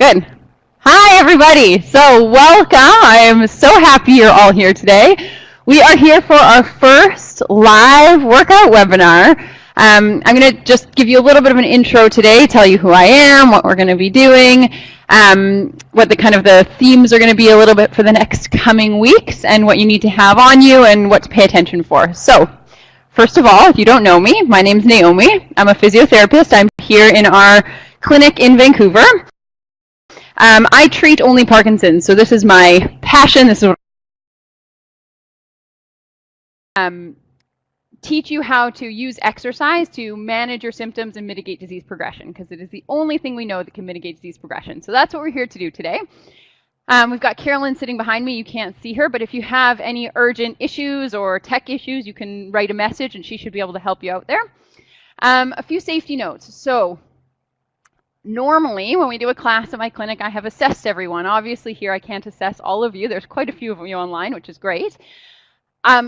Good. Hi, everybody. So welcome. I am so happy you're all here today. We are here for our first live workout webinar. I'm going to just give you a little bit of an intro today, tell you who I am, what we're going to be doing, what the themes are going to be a little bit for the next coming weeks, and what you need to have on you and what to pay attention for. So, first of all, if you don't know me, my name's Naomi. I'm a physiotherapist. I'm here in our clinic in Vancouver. I treat only Parkinson's, so this is my passion. This is what teach you how to use exercise to manage your symptoms and mitigate disease progression, because it is the only thing we know that can mitigate disease progression. So that's what we're here to do today. We've got Carolyn sitting behind me. You can't see her, but if you have any urgent issues or tech issues, you can write a message and she should be able to help you out there. A few safety notes. So normally, when we do a class at my clinic, I have assessed everyone. Obviously, here I can't assess all of you. There's quite a few of you online, which is great.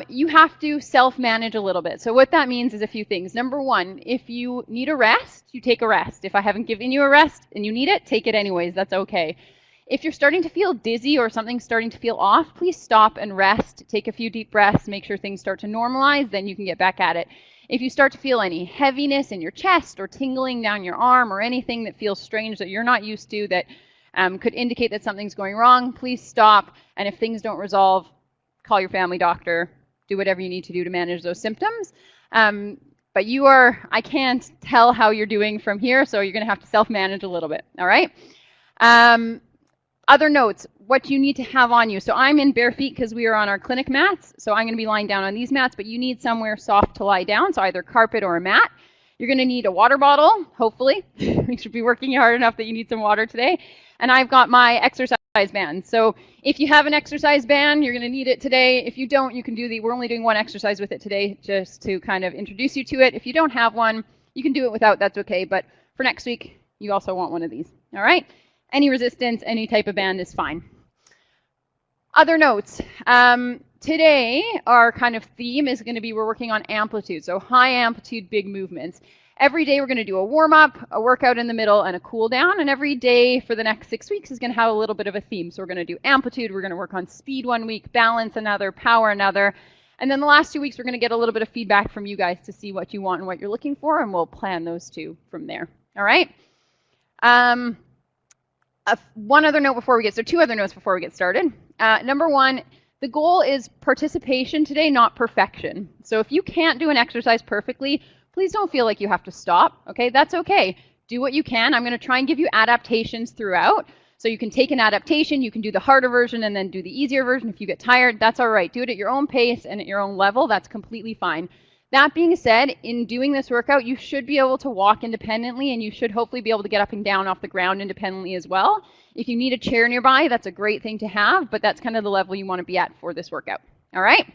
You have to self-manage a little bit. So what that means is a few things. Number one, if you need a rest, you take a rest. If I haven't given you a rest and you need it, take it anyways. That's okay. If you're starting to feel dizzy or something's starting to feel off, please stop and rest. Take a few deep breaths, make sure things start to normalize, then you can get back at it. If you start to feel any heaviness in your chest or tingling down your arm or anything that feels strange that you're not used to that could indicate that something's going wrong, please stop. And if things don't resolve, call your family doctor, do whatever you need to do to manage those symptoms. But I can't tell how you're doing from here, so you're going to have to self-manage a little bit, all right? Other notes, what you need to have on you. So I'm in bare feet because we are on our clinic mats, so I'm going to be lying down on these mats, but you need somewhere soft to lie down, so either carpet or a mat. You're going to need a water bottle, hopefully. We should be working hard enough that you need some water today. And I've got my exercise band. So if you have an exercise band, you're going to need it today. If you don't, you can do we're only doing one exercise with it today just to kind of introduce you to it. If you don't have one, you can do it without, that's okay. But for next week, you also want one of these, all right? Any resistance, any type of band is fine. Other notes. Today, our kind of theme is going to be we're working on amplitude, so high amplitude, big movements. Every day we're going to do a warm-up, a workout in the middle, and a cool-down, and every day for the next 6 weeks is going to have a little bit of a theme. So we're going to do amplitude, we're going to work on speed 1 week, balance another, power another, and then the last 2 weeks we're going to get a little bit of feedback from you guys to see what you want and what you're looking for, and we'll plan those two from there. All right? One other note before we get started, 2 other notes before we get started. Number one, the goal is participation today, not perfection. So if you can't do an exercise perfectly, please don't feel like you have to stop, okay? That's okay. Do what you can. I'm going to try and give you adaptations throughout. So you can take an adaptation, you can do the harder version and then do the easier version. If you get tired, that's all right. Do it at your own pace and at your own level. That's completely fine. That being said, in doing this workout, you should be able to walk independently and you should hopefully be able to get up and down off the ground independently as well. If you need a chair nearby, that's a great thing to have, but that's kind of the level you want to be at for this workout. All right?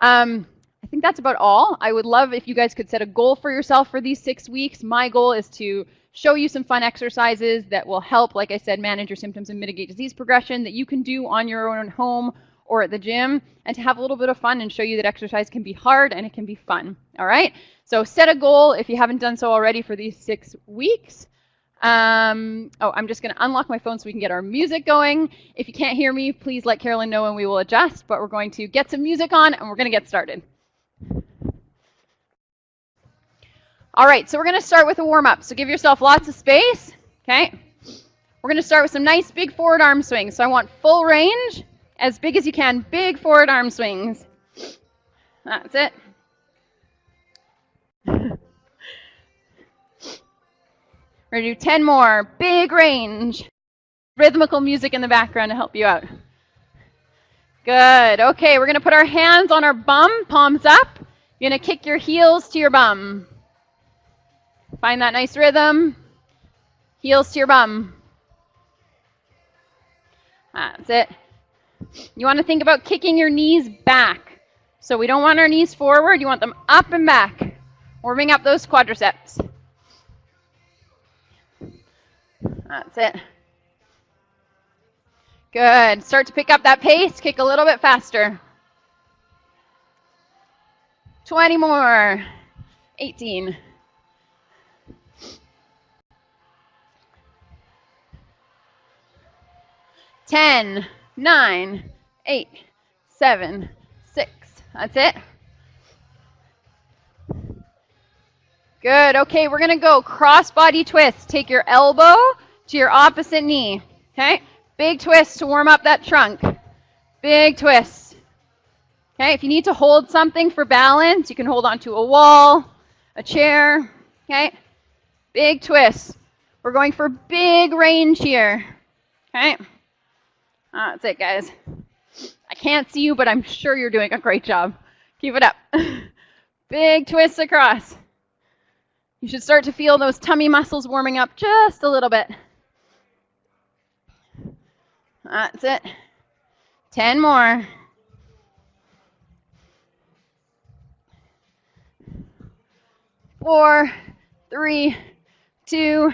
I think that's about all. I would love if you guys could set a goal for yourself for these 6 weeks. My goal is to show you some fun exercises that will help, like I said, manage your symptoms and mitigate disease progression that you can do on your own home or at the gym, and to have a little bit of fun and show you that exercise can be hard and it can be fun. All right? So set a goal if you haven't done so already for these 6 weeks. I'm just going to unlock my phone so we can get our music going. If you can't hear me, please let Carolyn know and we will adjust, but we're going to get some music on and we're going to get started. All right, so we're going to start with a warm-up. So give yourself lots of space, okay? We're going to start with some nice big forward arm swings. So I want full range, as big as you can, big forward arm swings. That's it. We're going to do 10 more, big range. Rhythmical music in the background to help you out. Good, okay, we're going to put our hands on our bum, palms up. You're going to kick your heels to your bum. Find that nice rhythm. Heels to your bum. That's it. You want to think about kicking your knees back. So we don't want our knees forward. You want them up and back. Warming up those quadriceps. That's it. Good. Start to pick up that pace. Kick a little bit faster. 20 more. 18. 10, 9, 8, 7, 6. That's it. Good. Okay, we're going to go cross-body twist. Take your elbow to your opposite knee. Okay? Big twist to warm up that trunk. Big twist. Okay, if you need to hold something for balance, you can hold onto a wall, a chair. Okay? Big twist. We're going for big range here. Okay? That's it, guys. I can't see you, but I'm sure you're doing a great job. Keep it up. Big twists across. You should start to feel those tummy muscles warming up just a little bit. That's it. 10 more. 4, 3, 2,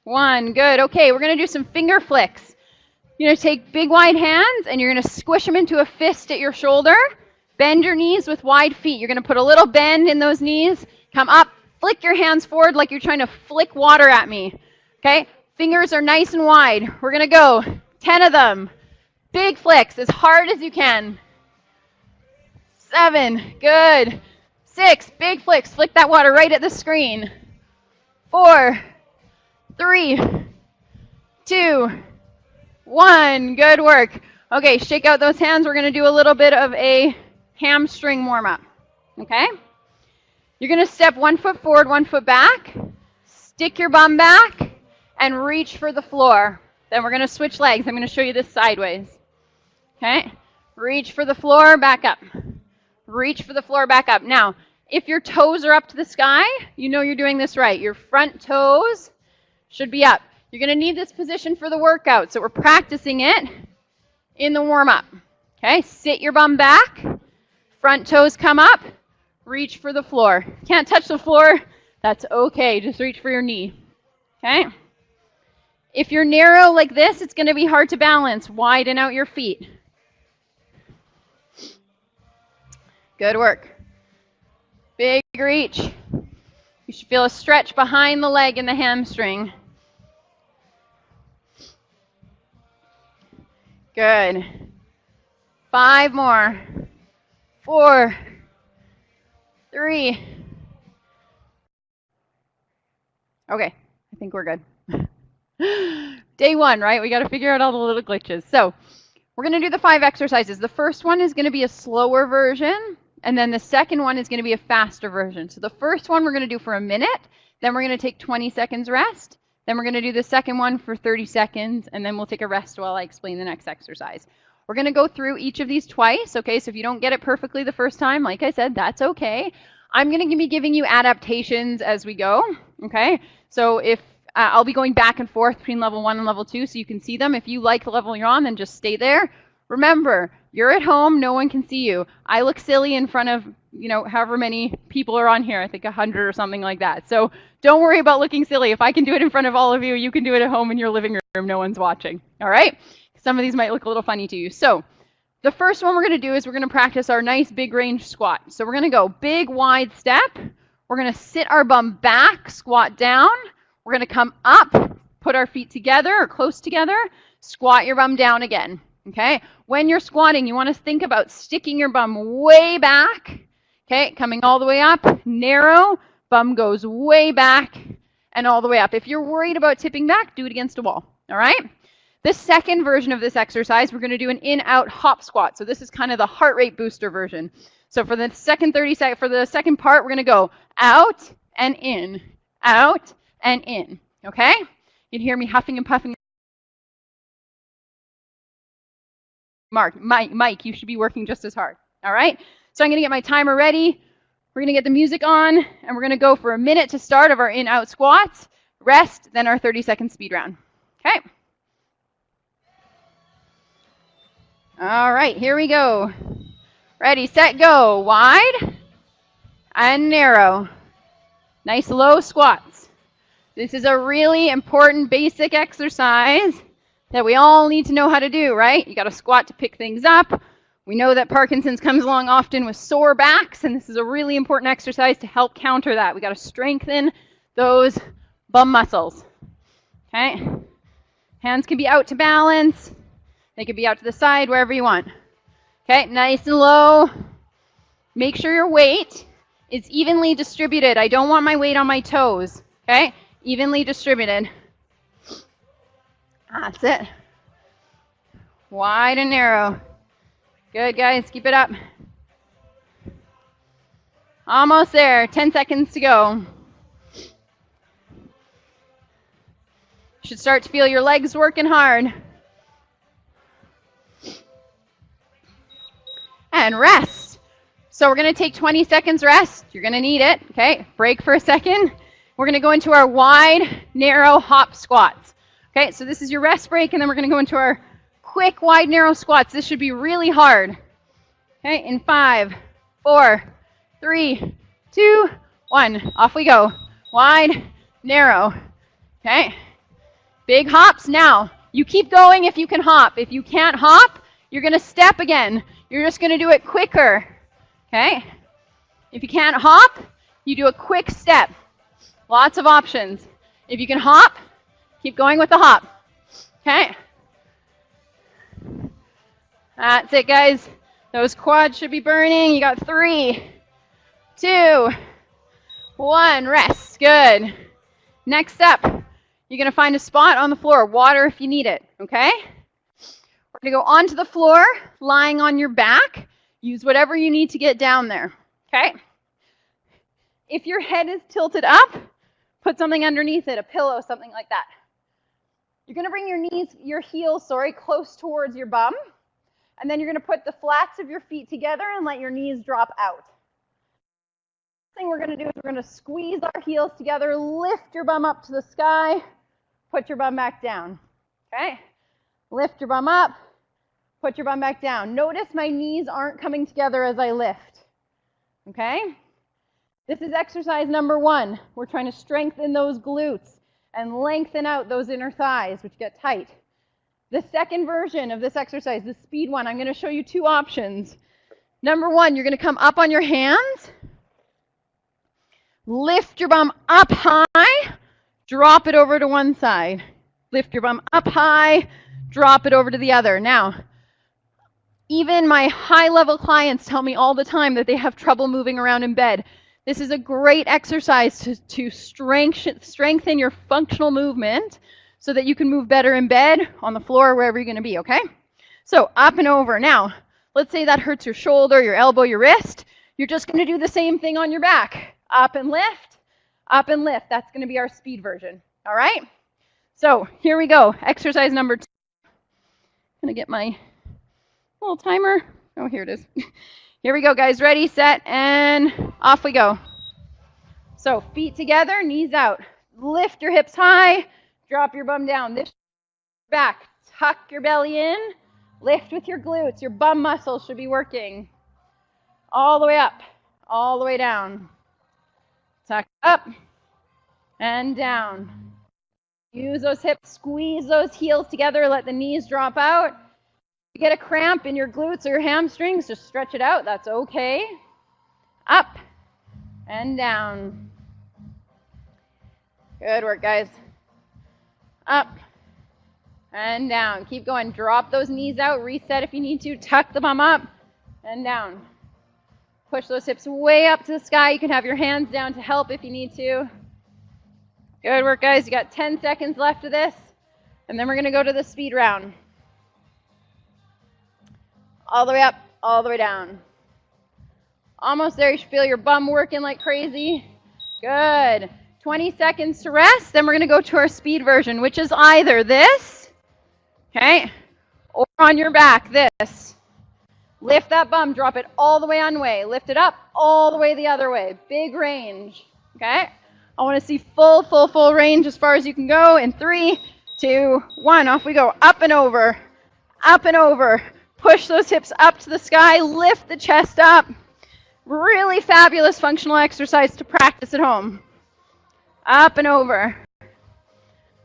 1. Good. Okay, we're going to do some finger flicks. You're going to take big wide hands and you're going to squish them into a fist at your shoulder. Bend your knees with wide feet. You're going to put a little bend in those knees. Come up. Flick your hands forward like you're trying to flick water at me. Okay? Fingers are nice and wide. We're going to go 10 of them. Big flicks as hard as you can. 7. Good. 6. Big flicks. Flick that water right at the screen. 4, 3, 2, 1. Good work. Okay, shake out those hands. We're going to do a little bit of a hamstring warm-up. Okay? You're going to step 1 foot forward, 1 foot back, stick your bum back, and reach for the floor. Then we're going to switch legs. I'm going to show you this sideways. Okay? Reach for the floor, back up. Reach for the floor, back up. Now, if your toes are up to the sky, you know you're doing this right. Your front toes should be up. You're going to need this position for the workout, so we're practicing it in the warm-up. Okay? Sit your bum back, front toes come up. Reach for the floor. Can't touch the floor, that's okay. Just reach for your knee. Okay? If you're narrow like this, it's going to be hard to balance. Widen out your feet. Good work. Big reach. You should feel a stretch behind the leg and the hamstring. Good. 5 more. 4, 3. Okay, I think we're good. Day 1, right? We got to figure out all the little glitches. So we're going to do the 5 exercises. The first one is going to be a slower version, and then the second one is going to be a faster version. So the first one we're going to do for a minute, then we're going to take 20 seconds rest, then we're going to do the second one for 30 seconds, and then we'll take a rest while I explain the next exercise. We're going to go through each of these twice, okay? So if you don't get it perfectly the first time, like I said, that's okay. I'm going to be giving you adaptations as we go, okay? So if I'll be going back and forth between level 1 and level 2 so you can see them. If you like the level you're on, then just stay there. Remember, you're at home, no one can see you. I look silly in front of, however many people are on here, I think 100 or something like that. So don't worry about looking silly. If I can do it in front of all of you, you can do it at home in your living room, no one's watching, all right? Some of these might look a little funny to you. So the first one we're going to do is we're going to practice our nice big range squat. So we're going to go big wide step. We're going to sit our bum back, squat down. We're going to come up, put our feet together or close together, squat your bum down again. Okay? When you're squatting, you want to think about sticking your bum way back. Okay? Coming all the way up, narrow, bum goes way back and all the way up. If you're worried about tipping back, do it against a wall. All right? The second version of this exercise, we're going to do an in-out hop squat. So this is kind of the heart rate booster version. So for the second part, we're going to go out and in, out and in. Okay? You can hear me huffing and puffing. Mike, you should be working just as hard. All right? So I'm going to get my timer ready. We're going to get the music on, and we're going to go for a minute to start of our in-out squats, rest, then our 30-second speed round. Okay? All right, here we go. Ready, set, go. Wide and narrow. Nice low squats. This is a really important basic exercise that we all need to know how to do, right? You got to squat to pick things up. We know that Parkinson's comes along often with sore backs, and this is a really important exercise to help counter that. We got to strengthen those bum muscles. Okay? Hands can be out to balance. They could be out to the side, wherever you want. Okay, nice and low. Make sure your weight is evenly distributed. I don't want my weight on my toes. Okay, evenly distributed. That's it. Wide and narrow. Good, guys. Keep it up. Almost there. 10 seconds to go. Should start to feel your legs working hard. And rest. So we're going to take 20 seconds rest. You're going to need it. Okay, break for a second. We're going to go into our wide, narrow hop squats. Okay, so this is your rest break, and then we're going to go into our quick, wide, narrow squats. This should be really hard. Okay, in 5, 4, 3, 2, 1. Off we go. Wide, narrow. Okay, big hops. Now, you keep going if you can hop. If you can't hop, you're going to step again. You're just going to do it quicker. Okay, if you can't hop, you do a quick step. Lots of options. If you can hop, keep going with the hop. Okay, that's it, guys. Those quads should be burning. You got 3, 2, 1. Rest. Good. Next up, you're going to find a spot on the floor. Water if you need it. Okay? We're going to go onto the floor, lying on your back. Use whatever you need to get down there. Okay? If your head is tilted up, put something underneath it, a pillow, something like that. You're going to bring your heels, close towards your bum. And then you're going to put the flats of your feet together and let your knees drop out. The thing we're going to do is we're going to squeeze our heels together, lift your bum up to the sky, put your bum back down. Okay? Lift your bum up, put your bum back down. Notice my knees aren't coming together as I lift. Okay? This is exercise number 1. We're trying to strengthen those glutes and lengthen out those inner thighs, which get tight. The second version of this exercise, the speed one, I'm going to show you 2 options. Number 1, you're going to come up on your hands, lift your bum up high, drop it over to one side. Lift your bum up high, drop it over to the other. Now, even my high-level clients tell me all the time that they have trouble moving around in bed. This is a great exercise to strengthen your functional movement so that you can move better in bed, on the floor, wherever you're going to be, okay? So up and over. Now, let's say that hurts your shoulder, your elbow, your wrist. You're just going to do the same thing on your back. Up and lift, up and lift. That's going to be our speed version, all right? So here we go. Exercise number 2. I'm going to get my little timer. Oh, here it is. Here we go, guys. Ready, set, and off we go. So feet together, knees out. Lift your hips high, drop your bum down. This back, tuck your belly in, lift with your glutes. Your bum muscles should be working. All the way up, all the way down. Tuck up and down. Use those hips, squeeze those heels together, let the knees drop out. If you get a cramp in your glutes or your hamstrings, just stretch it out, that's okay. Up and down. Good work, guys. Up and down. Keep going. Drop those knees out. Reset if you need to. Tuck the bum up and down. Push those hips way up to the sky. You can have your hands down to help if you need to. Good work, guys. You got 10 seconds left of this. And then we're going to go to the speed round. All the way up, all the way down. Almost there. You should feel your bum working like crazy. Good. 20 seconds to rest. Then we're going to go to our speed version, which is either this, okay, or on your back, this. Lift that bum, drop it all the way on way. Lift it up all the way the other way. Big range, okay? I want to see full range as far as you can go. In 3, 2, 1, off we go. Up and over, up and over. Push those hips up to the sky. Lift the chest up. Really fabulous functional exercise to practice at home. Up and over.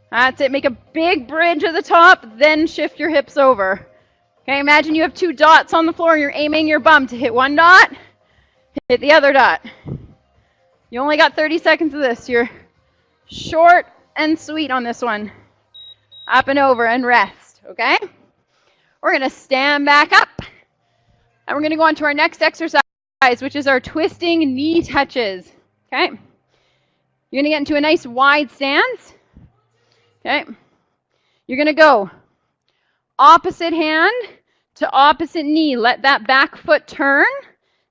That's it. Make a big bridge at the top, then shift your hips over. Okay, imagine you have 2 dots on the floor and you're aiming your bum to hit one dot, hit the other dot. You only got 30 seconds of this. You're short and sweet on this one. Up and over and rest, okay? We're going to stand back up. And we're going to go on to our next exercise, which is our twisting knee touches. Okay? You're going to get into a nice wide stance. Okay? You're going to go opposite hand to opposite knee. Let that back foot turn.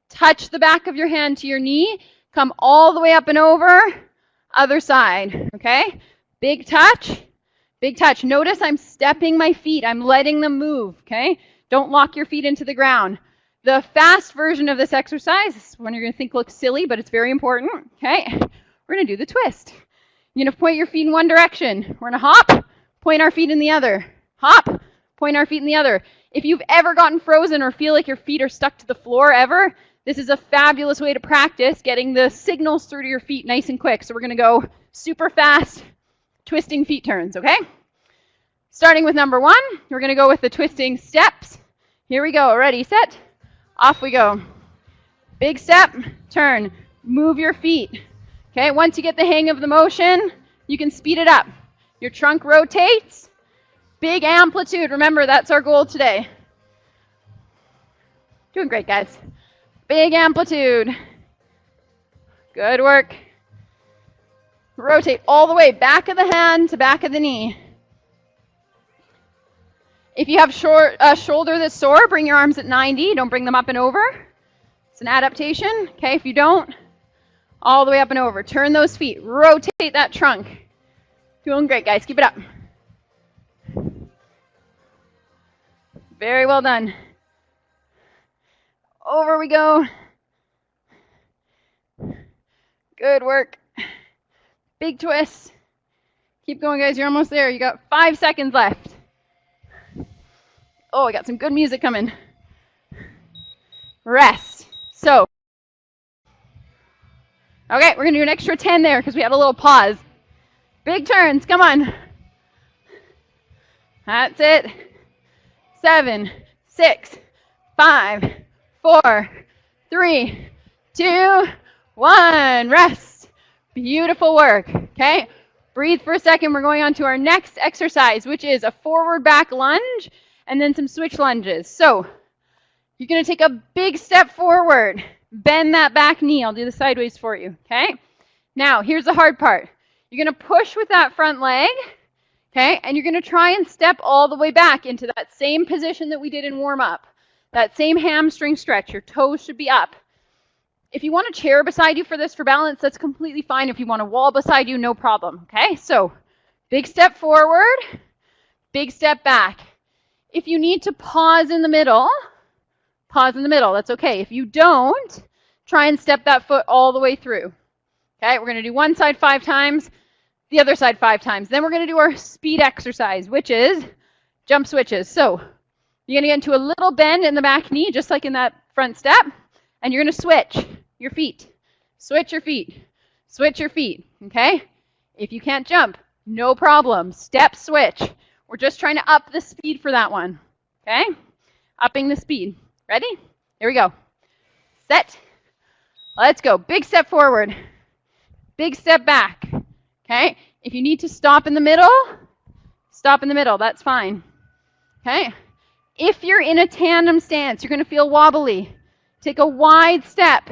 Touch the back of your hand to your knee. Come all the way up and over. Other side. Okay? Big touch. Big touch. Notice I'm stepping my feet. I'm letting them move. Okay? Don't lock your feet into the ground. The fast version of this exercise is one you're going to think looks silly, but it's very important. Okay? We're going to do the twist. You're going to point your feet in one direction. We're going to hop, point our feet in the other. Hop, point our feet in the other. If you've ever gotten frozen or feel like your feet are stuck to the floor ever, this is a fabulous way to practice getting the signals through to your feet nice and quick. So we're going to go super fast, twisting feet turns, okay? Starting with number 1, we're going to go with the twisting steps. Here we go. Ready, set, off we go. Big step, turn, move your feet. Okay, once you get the hang of the motion, you can speed it up. Your trunk rotates. Big amplitude. Remember, that's our goal today. Doing great, guys. Big amplitude. Good work. Rotate all the way, back of the hand to back of the knee. If you have shoulder that's sore, bring your arms at 90. Don't bring them up and over. It's an adaptation. Okay, if you don't, all the way up and over. Turn those feet. Rotate that trunk. Doing great, guys. Keep it up. Very well done. Over we go. Good work. Big twist. Keep going, guys. You're almost there. You got 5 seconds left. Oh, I got some good music coming. Rest. So, okay, we're going to do an extra 10 there because we had a little pause. Big turns. Come on. That's it. 7, 6, 5, 4, 3, 2, 1. Rest. Beautiful work. Okay? Breathe for a second. We're going on to our next exercise, which is a forward back lunge and then some switch lunges. So, you're going to take a big step forward. Bend that back knee. I'll do the sideways for you. Okay? Now, here's the hard part. You're going to push with that front leg. Okay, and you're going to try and step all the way back into that same position that we did in warm-up. That same hamstring stretch. Your toes should be up. If you want a chair beside you for this for balance, that's completely fine. If you want a wall beside you, no problem. Okay, so big step forward, big step back. If you need to pause in the middle, pause in the middle. That's okay. If you don't, try and step that foot all the way through. Okay, we're going to do one side 5 times. The other side 5 times. Then we're going to do our speed exercise, which is jump switches. So you're going to get into a little bend in the back knee, just like in that front step, and you're going to switch your feet. Switch your feet. Switch your feet, okay? If you can't jump, no problem. Step switch. We're just trying to up the speed for that one, okay? Upping the speed. Ready? Here we go. Set. Let's go. Big step forward. Big step back. Okay, if you need to stop in the middle, stop in the middle. That's fine. Okay, if you're in a tandem stance, you're going to feel wobbly. Take a wide step.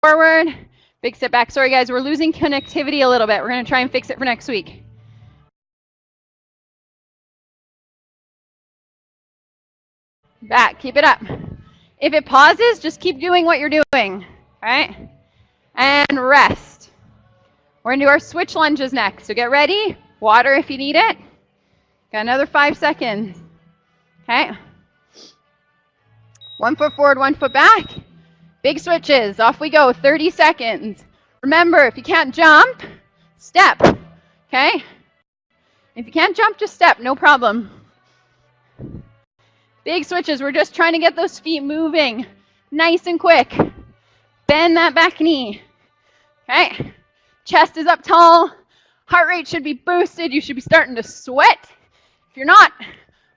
Forward, big step back. Sorry, guys, we're losing connectivity a little bit. We're going to try and fix it for next week. Back, keep it up. If it pauses, just keep doing what you're doing. All right? And rest. We're going to do our switch lunges next. So get ready. Water if you need it. Got another 5 seconds. Okay. 1 foot forward, 1 foot back. Big switches. Off we go. 30 seconds. Remember, if you can't jump, step. Okay? If you can't jump, just step. No problem. Big switches. We're just trying to get those feet moving nice and quick. Bend that back knee. Okay? Chest is up tall. Heart rate should be boosted. You should be starting to sweat. If you're not,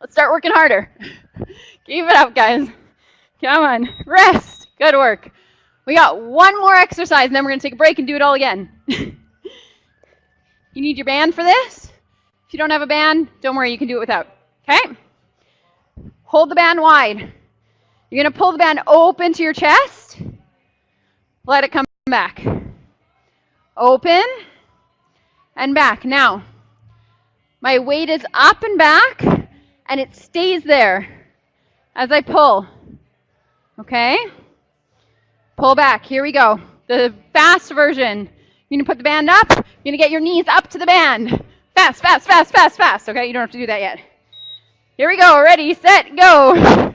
let's start working harder. Keep it up, guys. Come on. Rest. Good work. We got one more exercise, and then we're going to take a break and do it all again. You need your band for this? If you don't have a band, don't worry, you can do it without. Okay? Hold the band wide. You're going to pull the band open to your chest. Let it come back. Open and back. Now, my weight is up and back, and it stays there as I pull. Okay? Pull back. Here we go. The fast version. You're going to put the band up. You're going to get your knees up to the band. Fast, fast, fast, fast, fast. Okay? You don't have to do that yet. Here we go. Ready, set, go.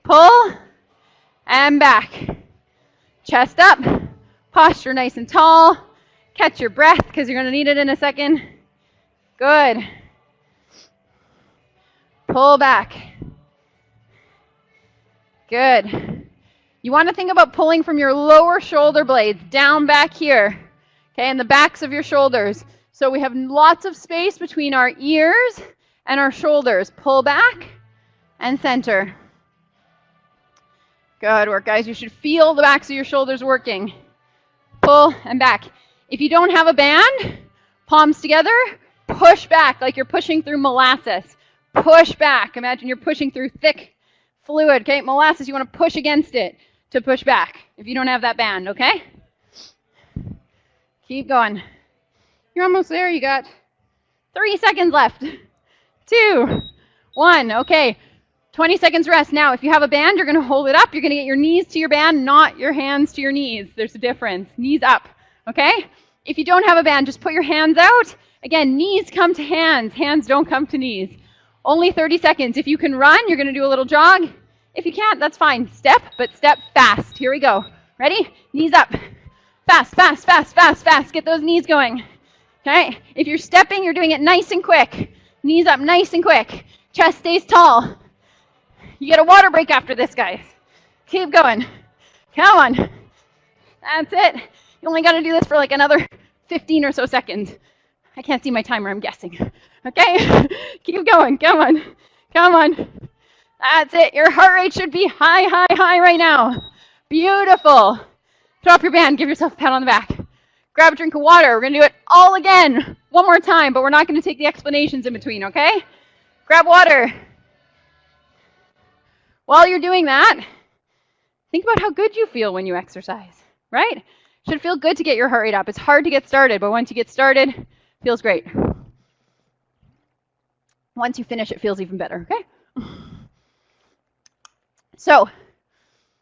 Pull and back. Chest up. Posture nice and tall. Catch your breath because you're going to need it in a second. Good. Pull back. Good. You want to think about pulling from your lower shoulder blades down back here. Okay, and the backs of your shoulders. So we have lots of space between our ears and our shoulders. Pull back and center. Good work, guys. You should feel the backs of your shoulders working. Pull and back. If you don't have a band, palms together, push back like you're pushing through molasses. Push back. Imagine you're pushing through thick fluid. Okay, molasses, you want to push against it to push back if you don't have that band, okay? Keep going. You're almost there. You got 3 seconds left. 2, 1. Okay, 20 seconds rest. Now, if you have a band, you're going to hold it up. You're going to get your knees to your band, not your hands to your knees. There's a difference. Knees up, okay? If you don't have a band, just put your hands out. Again, knees come to hands. Hands don't come to knees. Only 30 seconds. If you can run, you're going to do a little jog. If you can't, that's fine. Step, but step fast. Here we go. Ready? Knees up. Fast, fast, fast, fast, fast. Get those knees going. Okay? If you're stepping, you're doing it nice and quick. Knees up nice and quick. Chest stays tall. You get a water break after this, guys. Keep going. Come on. That's it. You only got to do this for like another 15 or so seconds. I can't see my timer, I'm guessing. Okay? Keep going. Come on. Come on. That's it. Your heart rate should be high, high, high right now. Beautiful. Drop your band. Give yourself a pat on the back. Grab a drink of water. We're going to do it all again. One more time, but we're not going to take the explanations in between, okay? Grab water. While you're doing that, think about how good you feel when you exercise, right? It should feel good to get your heart rate up. It's hard to get started, but once you get started, it feels great. Once you finish, it feels even better, okay? So,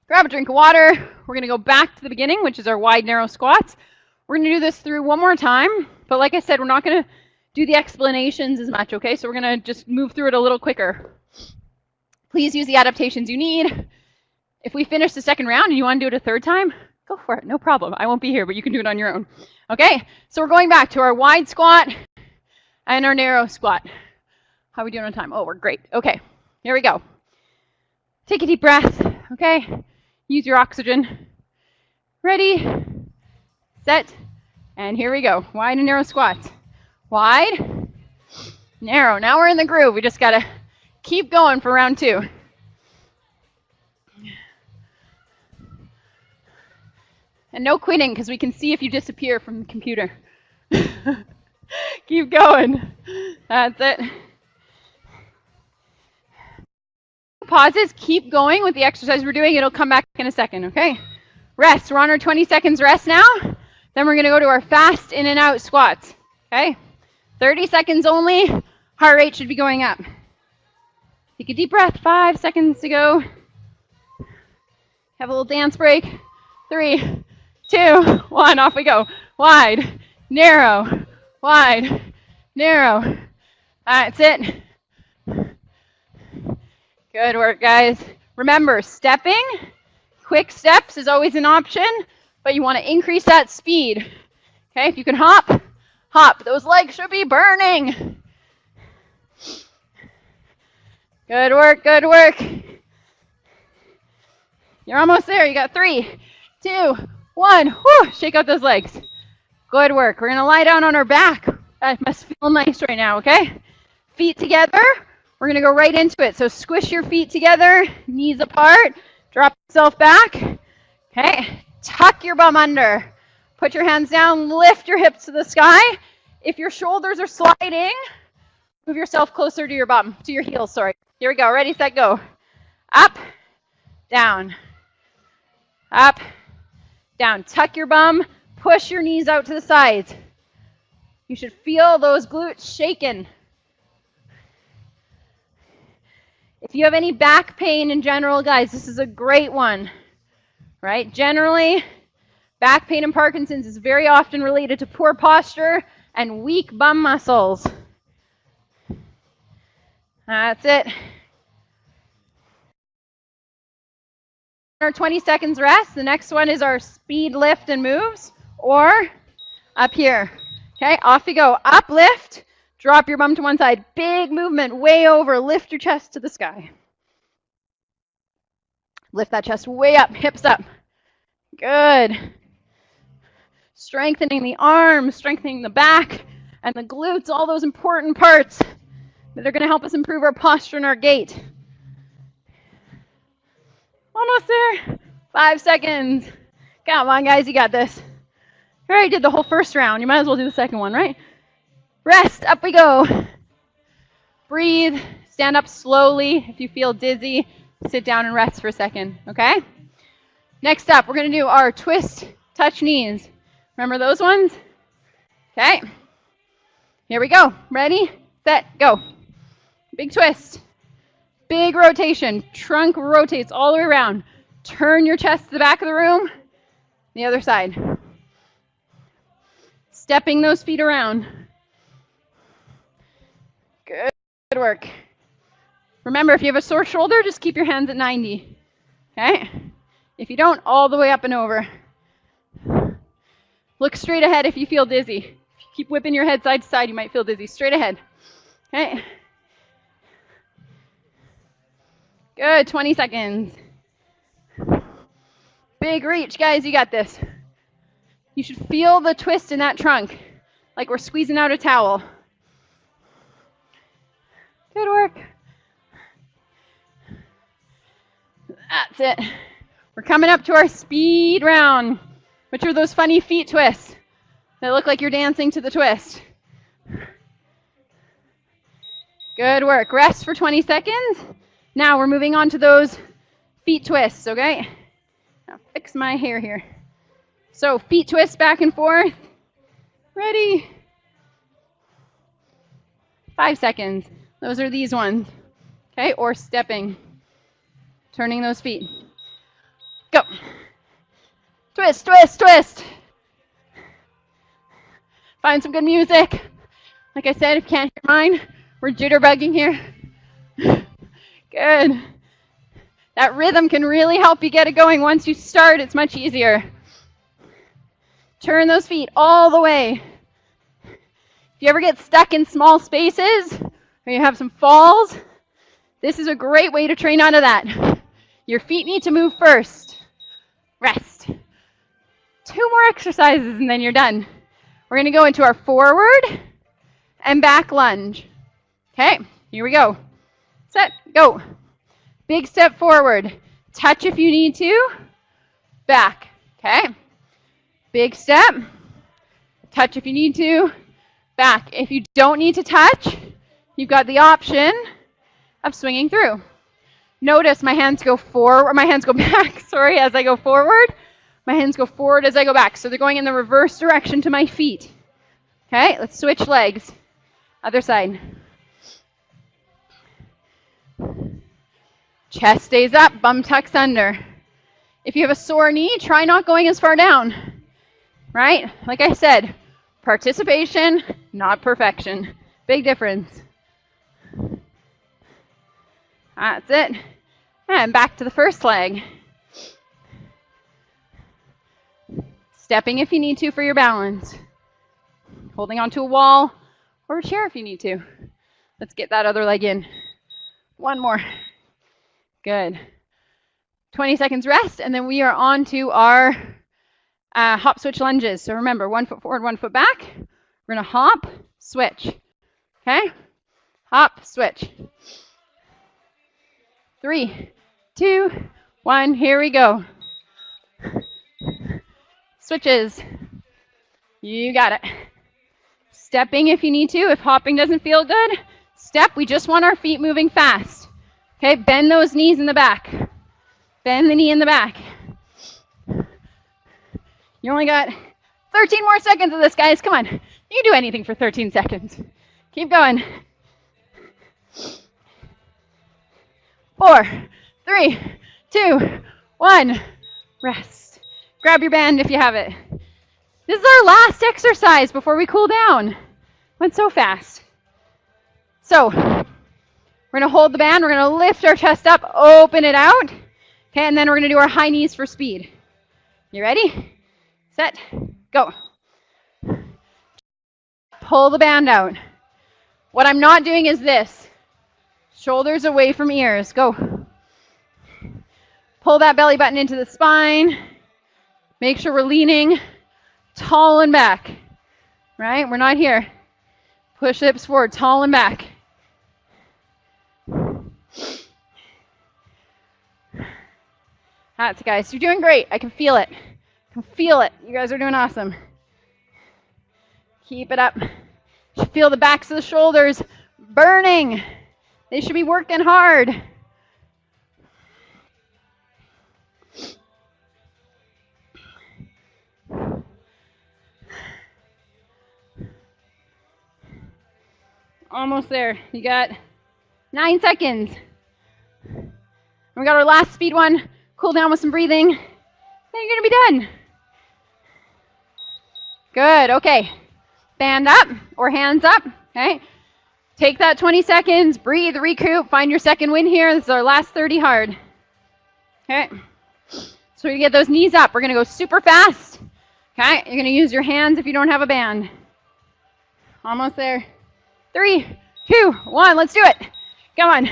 grab a drink of water. We're going to go back to the beginning, which is our wide, narrow squats. We're going to do this through one more time, but like I said, we're not going to do the explanations as much, okay? So we're going to just move through it a little quicker. Please use the adaptations you need. If we finish the second round and you want to do it a third time, go for it. No problem. I won't be here, but you can do it on your own. Okay? So we're going back to our wide squat and our narrow squat. How are we doing on time? Oh, we're great. Okay. Here we go. Take a deep breath. Okay? Use your oxygen. Ready, set, and here we go. Wide and narrow squats. Wide, narrow. Now we're in the groove. We just got to keep going for round 2. And no quitting, because we can see if you disappear from the computer. Keep going. That's it. Pauses, keep going with the exercise we're doing. It'll come back in a second, okay? Rest. We're on our 20 seconds rest now. Then we're going to go to our fast in and out squats, okay? 30 seconds only. Heart rate should be going up. Take a deep breath. 5 seconds to go. Have a little dance break. 3, 2, 1. Off we go. Wide, narrow, wide, narrow. That's it. Good work, guys. Remember, stepping, quick steps is always an option, but you want to increase that speed. Okay, if you can hop, hop. Those legs should be burning. Good work, good work. You're almost there. You got 3, 2, 1. Whew, shake out those legs. Good work. We're going to lie down on our back. That must feel nice right now, okay? Feet together. We're going to go right into it. So squish your feet together, knees apart, drop yourself back. Okay, tuck your bum under. Put your hands down, lift your hips to the sky. If your shoulders are sliding, Move yourself closer to your bum, to your heels, sorry. Here we go, ready, set, go. Up, down, up, down. Tuck your bum, push your knees out to the sides. You should feel those glutes shaking. If you have any back pain in general, guys, this is a great one, right? Generally, back pain and Parkinson's is very often related to poor posture and weak bum muscles. That's it. Our 20 seconds rest. The next one is our speed lift and moves, or up here. Okay, off you go. Up, lift, drop your bum to one side. Big movement, way over. Lift your chest to the sky. Lift that chest way up, hips up. Good. Strengthening the arms, strengthening the back and the glutes, all those important parts that are going to help us improve our posture and our gait. Almost there. 5 seconds. Come on, guys, you got this. You already did the whole first round. You might as well do the second one, right? Rest, up we go. Breathe, stand up slowly. If you feel dizzy, sit down and rest for a second, okay? Next up, we're going to do our twist, touch knees. Remember those ones? Okay. Here we go. Ready, set, go. Big twist. Big rotation. Trunk rotates all the way around. Turn your chest to the back of the room. The other side. Stepping those feet around. Good work. Remember, if you have a sore shoulder, just keep your hands at 90. Okay? If you don't, all the way up and over. Look straight ahead if you feel dizzy. If you keep whipping your head side to side, you might feel dizzy. Straight ahead. Okay? Good, 20 seconds. Big reach, guys, you got this. You should feel the twist in that trunk, like we're squeezing out a towel. Good work. That's it. We're coming up to our speed round, which are those funny feet twists that look like you're dancing to the twist. Good work. Rest for 20 seconds. Now we're moving on to those feet twists, okay? Now fix my hair here. So feet twist back and forth. Ready? 5 seconds. Those are these ones, okay? Or stepping, turning those feet. Go. Twist, twist, twist. Find some good music. Like I said, if you can't hear mine, we're jitterbugging here. Good. That rhythm can really help you get it going. Once you start, it's much easier. Turn those feet all the way. If you ever get stuck in small spaces, or you have some falls, this is a great way to train out of that. Your feet need to move first. Rest. 2 more exercises and then you're done. We're going to go into our forward and back lunge. Okay, here we go. Set, go. Big step forward. Touch if you need to. Back, okay? Big step. Touch if you need to. Back. If you don't need to touch, you've got the option of swinging through. Notice my hands go forward, my hands go back, sorry, as I go forward. My hands go forward as I go back. So they're going in the reverse direction to my feet. Okay, let's switch legs. Other side. Chest stays up, bum tucks under. If you have a sore knee, try not going as far down. Right? Like I said, participation, not perfection. Big difference. That's it. And back to the first leg. Stepping if you need to for your balance. Holding onto a wall or a chair if you need to. Let's get that other leg in. 1 more. Good. 20 seconds rest, and then we are on to our hop switch lunges. So remember, 1 foot forward, 1 foot back. We're going to hop, switch. Okay? Hop, switch. 3, 2, 1. Here we go. Switches. You got it. Stepping if you need to. If hopping doesn't feel good, Step, we just want our feet moving fast. Okay, bend those knees in the back. Bend the knee in the back. You only got 13 more seconds of this, guys. Come on. You can do anything for 13 seconds. Keep going. 4, 3, 2, 1. Rest. Grab your band if you have it. This is our last exercise before we cool down. Went so fast. So, we're going to hold the band. We're going to lift our chest up, open it out. Okay, and then we're going to do our high knees for speed. You ready? Set, go. Pull the band out. What I'm not doing is this. Shoulders away from ears. Go. Pull that belly button into the spine. Make sure we're leaning tall and back. Right? We're not here. Push hips forward, tall and back. That's it, guys. You're doing great. I can feel it. I can feel it. You guys are doing awesome. Keep it up. You should feel the backs of the shoulders burning. They should be working hard. Almost there. You got 9 seconds. We got our last speed one. Cool down with some breathing. Then you're going to be done. Good. Okay. Band up or hands up. Okay. Take that 20 seconds. Breathe, recoup. Find your second win here. This is our last 30 hard. Okay. So we get those knees up. We're going to go super fast. Okay. You're going to use your hands if you don't have a band. Almost there. 3, 2, 1. Let's do it. Come on.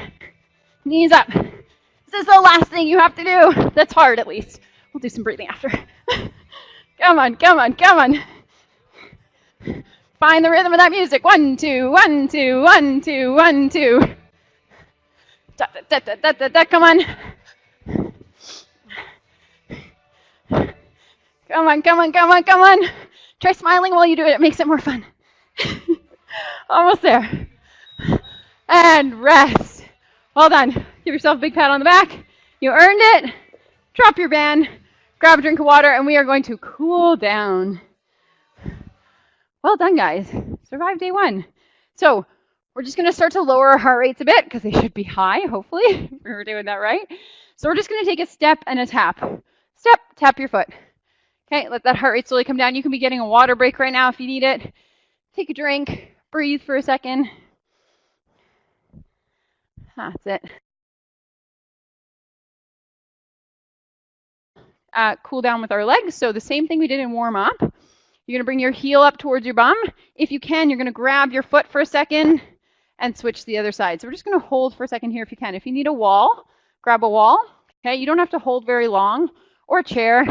Knees up. This is the last thing you have to do. That's hard, at least. We'll do some breathing after. Come on, come on, come on. Find the rhythm of that music. 1, 2, 1, 2, 1, 2, 1, 2. Da, da, da, da, da, da. Come on. Come on, come on, come on, come on. Try smiling while you do it. It makes it more fun. Almost there. And rest. Well done. Give yourself a big pat on the back. You earned it. Drop your band. Grab a drink of water, and we are going to cool down. Well done, guys. Survived day 1. So we're just going to start to lower our heart rates a bit because they should be high, hopefully. We're doing that right. So we're just going to take a step and a tap. Step, tap your foot. Okay, let that heart rate slowly come down. You can be getting a water break right now if you need it. Take a drink. Breathe for a second. That's it. Cool down with our legs. So the same thing we did in warm up. You're going to bring your heel up towards your bum. If you can, you're going to grab your foot for a second and switch to the other side. So we're just going to hold for a second here if you can. If you need a wall, grab a wall. Okay, you don't have to hold very long, or a chair,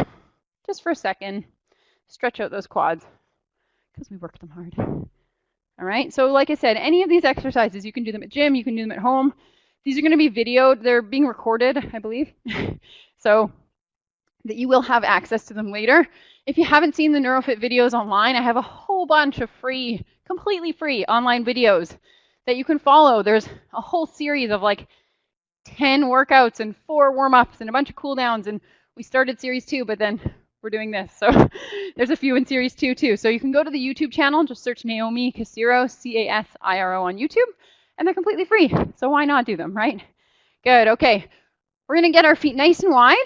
just for a second. Stretch out those quads because we worked them hard. All right, so like I said, any of these exercises, you can do them at gym, you can do them at home. These are going to be videoed. They're being recorded, I believe, so that you will have access to them later. If you haven't seen the NeuroFit videos online, I have a whole bunch of free, completely free online videos that you can follow. There's a whole series of like 10 workouts and 4 warm-ups and a bunch of cool downs, and we started series 2, but then we're doing this. So there's a few in series 2 too. So you can go to the YouTube channel, just search Naomi Casiro, C-A-S-I-R-O on YouTube, and they're completely free. So why not do them, right? Good, okay. We're gonna get our feet nice and wide.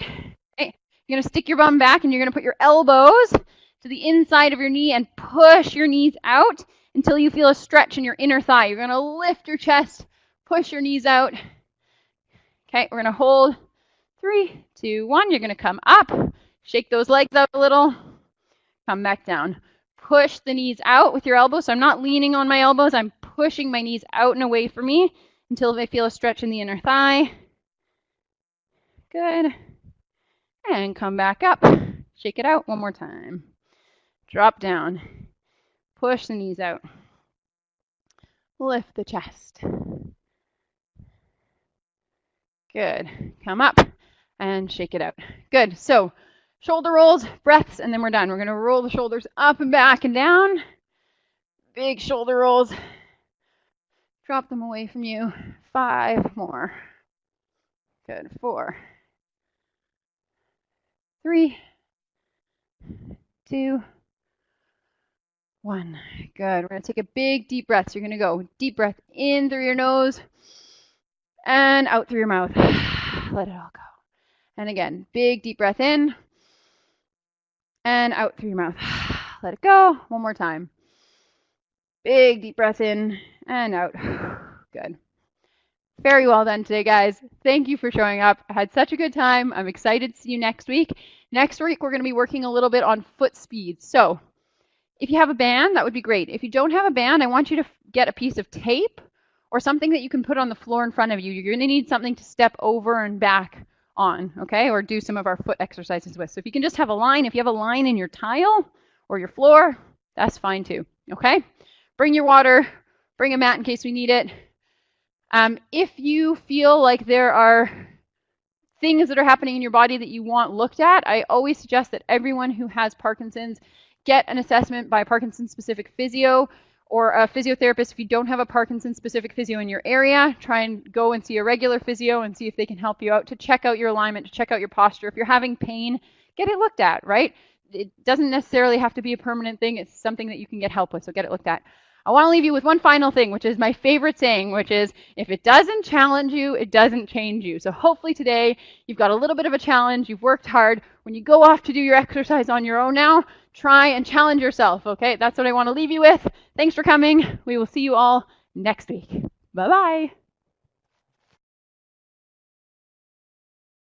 Okay. You're gonna stick your bum back and you're gonna put your elbows to the inside of your knee and push your knees out until you feel a stretch in your inner thigh. You're gonna lift your chest, push your knees out. Okay, we're gonna hold. 3, 2, 1. You're gonna come up. Shake those legs out a little. Come back down. Push the knees out with your elbows. So I'm not leaning on my elbows. I'm pushing my knees out and away from me until I feel a stretch in the inner thigh. Good. And come back up. Shake it out one more time. Drop down. Push the knees out. Lift the chest. Good. Come up and shake it out. Good. So shoulder rolls, breaths, and then we're done. We're going to roll the shoulders up and back and down. Big shoulder rolls. Drop them away from you. 5 more. Good. 4, 3, 2, 1. Good. We're going to take a big deep breath. So you're going to go deep breath in through your nose and out through your mouth. Let it all go. And again, big deep breath in and out through your mouth. Let it go. One more time. Big deep breath in and out. Good. Very well done today, guys. Thank you for showing up. I had such a good time. I'm excited to see you next week. Next week, we're going to be working a little bit on foot speed. So if you have a band, that would be great. If you don't have a band, I want you to get a piece of tape or something that you can put on the floor in front of you. You're going to need something to step over and back on, okay, or do some of our foot exercises with. So if you can just have a line, if you have a line in your tile or your floor, that's fine too, okay? Bring your water, bring a mat in case we need it. If you feel like there are things that are happening in your body that you want looked at, I always suggest that everyone who has Parkinson's get an assessment by a Parkinson-specific physio or a physiotherapist. If you don't have a Parkinson-specific physio in your area, try and go and see a regular physio and see if they can help you out to check out your alignment, to check out your posture. If you're having pain, get it looked at, right? It doesn't necessarily have to be a permanent thing. It's something that you can get help with, so get it looked at. I want to leave you with one final thing, which is my favorite saying, which is, if it doesn't challenge you, it doesn't change you. So hopefully today you've got a little bit of a challenge. You've worked hard. When you go off to do your exercise on your own now, try and challenge yourself, okay? That's what I want to leave you with. Thanks for coming. We will see you all next week. Bye-bye.